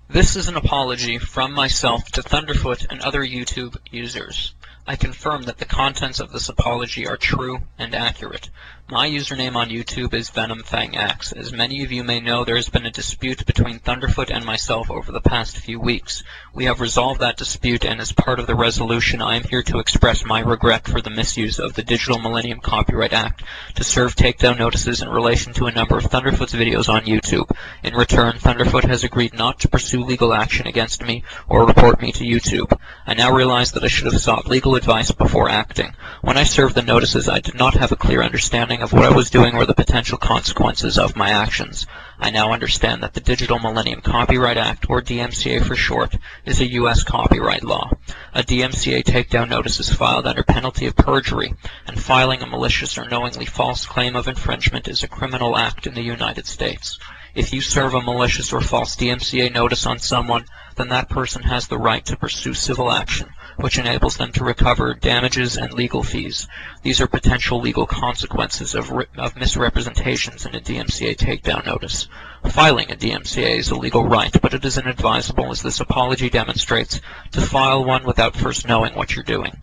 This is an apology from myself to Thunderfoot and other YouTube users. I confirm that the contents of this apology are true and accurate. My username on YouTube is Venomfangx. As many of you may know, there has been a dispute between Thunderfoot and myself over the past few weeks. We have resolved that dispute, and as part of the resolution, I am here to express my regret for the misuse of the Digital Millennium Copyright Act to serve takedown notices in relation to a number of Thunderfoot's videos on YouTube. In return, Thunderfoot has agreed not to pursue legal action against me or report me to YouTube. I now realize that I should have sought legal advice before acting. When I served the notices, I did not have a clear understanding of what I was doing or the potential consequences of my actions. I now understand that the Digital Millennium Copyright Act, or DMCA for short, is a U.S. copyright law. A DMCA takedown notice is filed under penalty of perjury, and filing a malicious or knowingly false claim of infringement is a criminal act in the United States. If you serve a malicious or false DMCA notice on someone, then that person has the right to pursue civil action, which enables them to recover damages and legal fees. These are potential legal consequences of misrepresentations in a DMCA takedown notice. Filing a DMCA is a legal right, but it is inadvisable, as this apology demonstrates, to file one without first knowing what you're doing.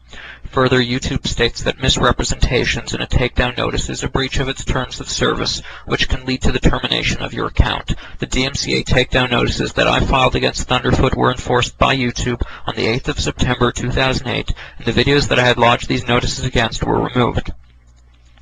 Further, YouTube states that misrepresentations in a takedown notice is a breach of its terms of service, which can lead to the termination of your account. The DMCA takedown notices that I filed against Thunderfoot were enforced by YouTube on the 8th of September 2008, and the videos that I had lodged these notices against were removed.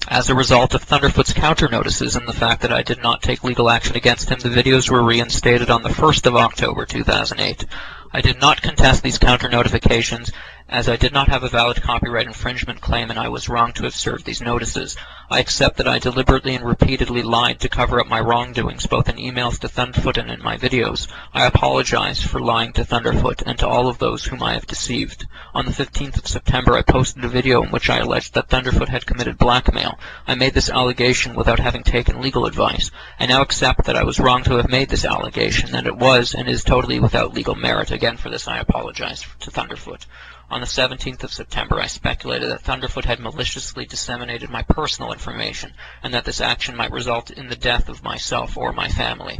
As a result of Thunderfoot's counter notices and the fact that I did not take legal action against him, the videos were reinstated on the 1st of October 2008. I did not contest these counter notifications, as I did not have a valid copyright infringement claim and I was wrong to have served these notices. I accept that I deliberately and repeatedly lied to cover up my wrongdoings, both in emails to Thunderfoot and in my videos. I apologize for lying to Thunderfoot and to all of those whom I have deceived. On the 15th of September, I posted a video in which I alleged that Thunderfoot had committed blackmail. I made this allegation without having taken legal advice. I now accept that I was wrong to have made this allegation, and it was and is totally without legal merit. Again, for this I apologize to Thunderfoot. On the 17th of September, I speculated that Thunderfoot had maliciously disseminated my personal information, and that this action might result in the death of myself or my family.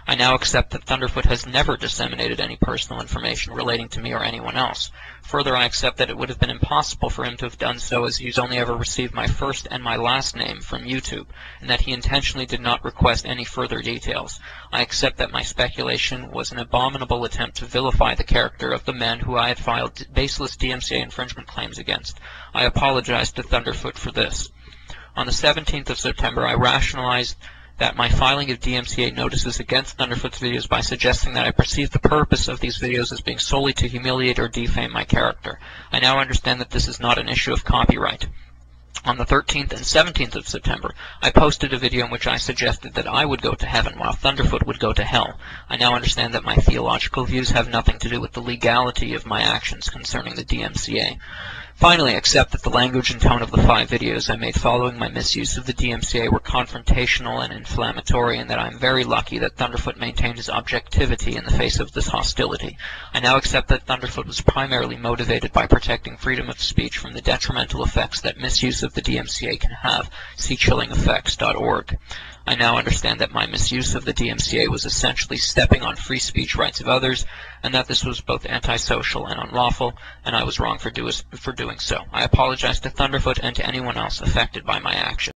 I now accept that Thunderfoot has never disseminated any personal information relating to me or anyone else. Further, I accept that it would have been impossible for him to have done so, as he's only ever received my first and my last name from YouTube, and that he intentionally did not request any further details. I accept that my speculation was an abominable attempt to vilify the character of the men who I had filed baseless DMCA infringement claims against. I apologize to Thunderfoot for this. On the 17th of September, I rationalized that my filing of DMCA notices against Thunderfoot's videos by suggesting that I perceived the purpose of these videos as being solely to humiliate or defame my character. I now understand that this is not an issue of copyright. On the 13th and 17th of September, I posted a video in which I suggested that I would go to heaven while Thunderfoot would go to hell. I now understand that my theological views have nothing to do with the legality of my actions concerning the DMCA. Finally, I accept that the language and tone of the 5 videos I made following my misuse of the DMCA were confrontational and inflammatory, and that I am very lucky that Thunderfoot maintained his objectivity in the face of this hostility. I now accept that Thunderfoot was primarily motivated by protecting freedom of speech from the detrimental effects that misuse of the DMCA can have. See chillingeffects.org. I now understand that my misuse of the DMCA was essentially stepping on free speech rights of others, and that this was both antisocial and unlawful, and I was wrong for doing so. I apologize to Thunderfoot and to anyone else affected by my action.